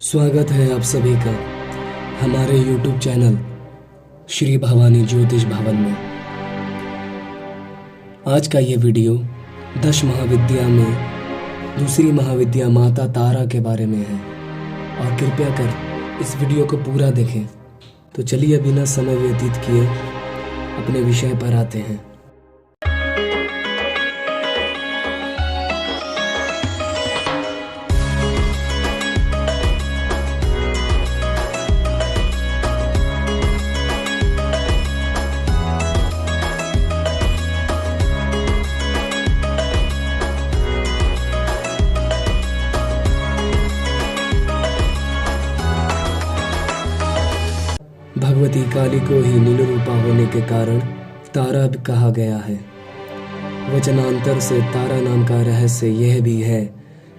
स्वागत है आप सभी का हमारे YouTube चैनल श्री भवानी ज्योतिष भवन में। आज का ये वीडियो 10 महाविद्या में दूसरी महाविद्या माता तारा के बारे में है और कृपया कर इस वीडियो को पूरा देखें। तो चलिए बिना समय व्यतीत किए अपने विषय पर आते हैं। भगवती काली को ही नील रूपा होने के कारण तारा भी कहा गया है। वचनांतर से तारा नाम का रहस्य यह भी है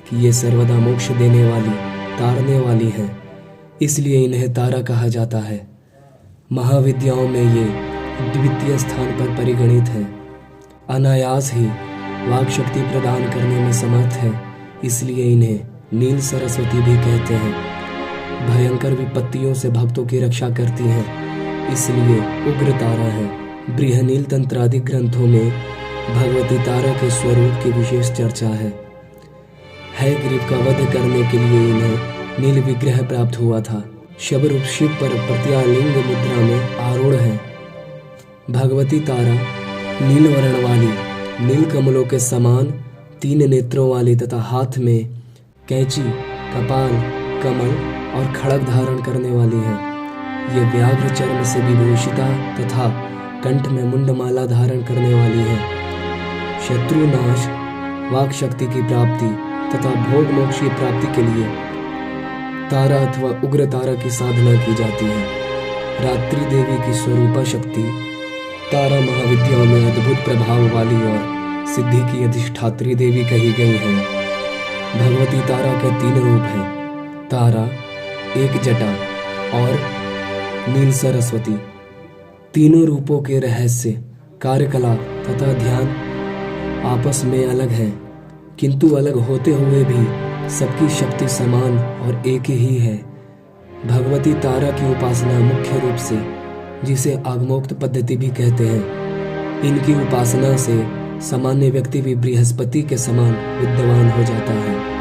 कि ये सर्वदा मोक्ष देने वाली, तारने वाली है, इसलिए इन्हें तारा कहा जाता है। महाविद्याओं में ये द्वितीय स्थान पर परिगणित है। अनायास ही वाक शक्ति प्रदान करने में समर्थ है, इसलिए इन्हें नील सरस्वती भी कहते हैं। भयंकर विपत्तियों से भक्तों की रक्षा करती हैं, इसलिए उग्र तारा है। बृहनील तंत्रादि ग्रंथों में भगवती तारा के स्वरूप की विशेष चर्चा है। हयग्रीव का वध करने के लिए इन्हें नील विग्रह प्राप्त हुआ था। शबरूप शिव पर प्रत्यालिंग मुद्रा में आरूढ़ है। भगवती तारा नील वर्ण वाली, नील कमलों के समान 3 नेत्रों वाली तथा हाथ में कैंची, कपाल, कमल और खड़ग धारण करने वाली है। ये व्याघ्र चर्म से विभूषिता तथा कंठ में मुंडमाला धारण करने वाली है। शत्रु नाश, वाक शक्ति की प्राप्ति तथा भोग मोक्ष की प्राप्ति के लिए तारा अथवा उग्र तारा की साधना की जाती है। रात्रि देवी की स्वरूपा शक्ति तारा महाविद्याओं में अद्भुत प्रभाव वाली और सिद्धि की अधिष्ठात्री देवी कही गई है। भगवती तारा के 3 रूप हैं, तारा, एक जटा और नील सरस्वती। तीनों रूपों के रहस्य, कार्यकला तथा ध्यान आपस में अलग हैं, किंतु अलग होते हुए भी सबकी शक्ति समान और एक ही है। भगवती तारा की उपासना मुख्य रूप से, जिसे आगमोक्त पद्धति भी कहते हैं, इनकी उपासना से सामान्य व्यक्ति भी बृहस्पति के समान विद्वान हो जाता है।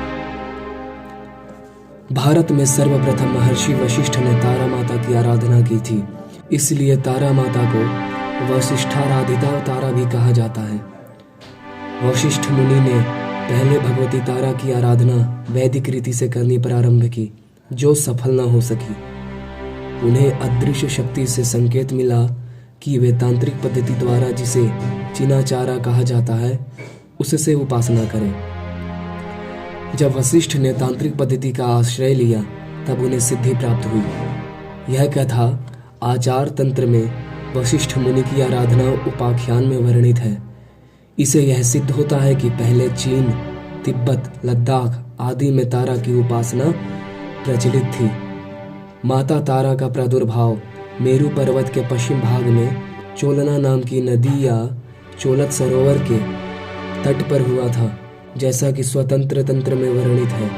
भारत में सर्वप्रथम महर्षि वशिष्ठ ने तारा माता की आराधना की थी, इसलिए तारा माता को वशिष्ठाराधिता तारा भी कहा जाता है। वशिष्ठ मुनि ने पहले भगवती तारा की आराधना वैदिक रीति से करनी प्रारंभ की, जो सफल न हो सकी। उन्हें अदृश्य शक्ति से संकेत मिला कि वे तांत्रिक पद्धति द्वारा, जिसे चिनाचारा कहा जाता है, उससे उपासना करें। जब वशिष्ठ ने तांत्रिक पद्धति का आश्रय लिया, तब उन्हें सिद्धि प्राप्त हुई। यह कथा आचार तंत्र में वशिष्ठ मुनि की आराधना उपाख्यान में वर्णित है। इसे यह सिद्ध होता है कि पहले चीन, तिब्बत, लद्दाख आदि में तारा की उपासना प्रचलित थी। माता तारा का प्रादुर्भाव मेरू पर्वत के पश्चिम भाग में चोलना नाम की नदी या चोलत सरोवर के तट पर हुआ था, जैसा कि स्वतंत्र तंत्र में वर्णित है।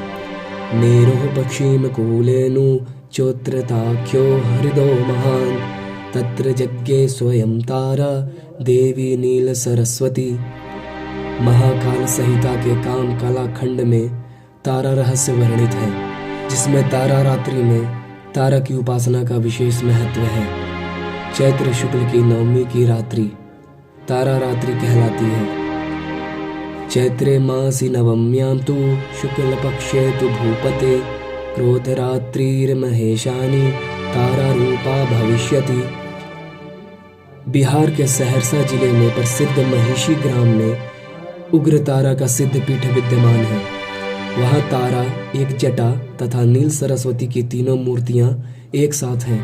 नेरोः पक्षिम कूलेनु चोत्रताख्यो हृदो महान तत्र जज्ञे स्वयं तारा देवी नील सरस्वती। महाकाल संहिता के काम कला खंड में तारा रहस्य वर्णित है, जिसमें तारा रात्रि में तारा की उपासना का विशेष महत्व है। चैत्र शुक्ल की नवमी की रात्रि तारा रात्रि कहलाती है। चैत्रे मासी नवम्यां तु शुक्ल पक्षे तु भूपते क्रोधरात्रिर्महेशानी तारा रूपा भविष्यति। बिहार के सहरसा जिले में प्रसिद्ध महिषी ग्राम में उग्र तारा का सिद्ध पीठ विद्यमान है। वहाँ तारा, एक जटा तथा नील सरस्वती की तीनों मूर्तियाँ एक साथ हैं।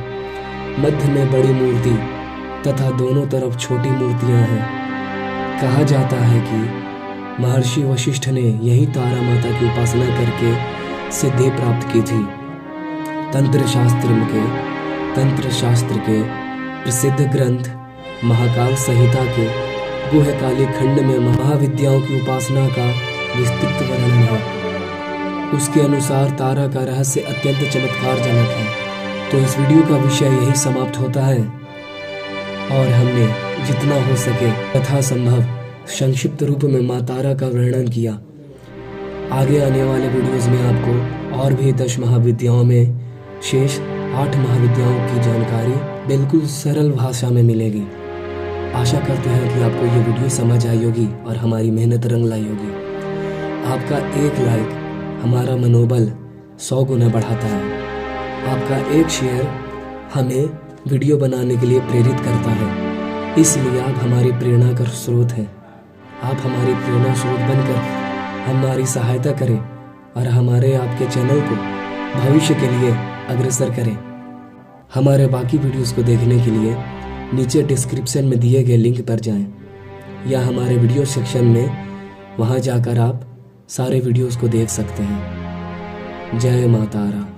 मध्य में बड़ी मूर्ति तथा दोनों तरफ छोटी मूर्तियाँ हैं। कहा जाता है कि महर्षि वशिष्ठ ने यही तारा माता की उपासना करके सिद्धि प्राप्त की थी। तंत्र शास्त्र के प्रसिद्ध ग्रंथ महाकाल संहिता के गुह्यकाली खंड में महाविद्याओं की उपासना का विस्तृत वर्णन है। उसके अनुसार तारा का रहस्य अत्यंत चमत्कारजनक है। तो इस वीडियो का विषय यही समाप्त होता है और हमने जितना हो सके यथासंभव संक्षिप्त रूप में माँ तारा का वर्णन किया। आगे आने वाले वीडियोस में आपको और भी 10 महाविद्याओं में शेष 8 महाविद्याओं की जानकारी बिल्कुल सरल भाषा में मिलेगी। आशा करते हैं कि आपको ये वीडियो समझ आई होगी और हमारी मेहनत रंग लाई होगी। आपका एक लाइक हमारा मनोबल 100 गुना बढ़ाता है। आपका एक शेयर हमें वीडियो बनाने के लिए प्रेरित करता है। इसलिए आप हमारी प्रेरणा का स्रोत हैं। आप हमारी प्रेरणा स्रोत बनकर हमारी सहायता करें और हमारे आपके चैनल को भविष्य के लिए अग्रसर करें। हमारे बाकी वीडियोस को देखने के लिए नीचे डिस्क्रिप्शन में दिए गए लिंक पर जाएं या हमारे वीडियो सेक्शन में वहां जाकर आप सारे वीडियोस को देख सकते हैं। जय मां तारा।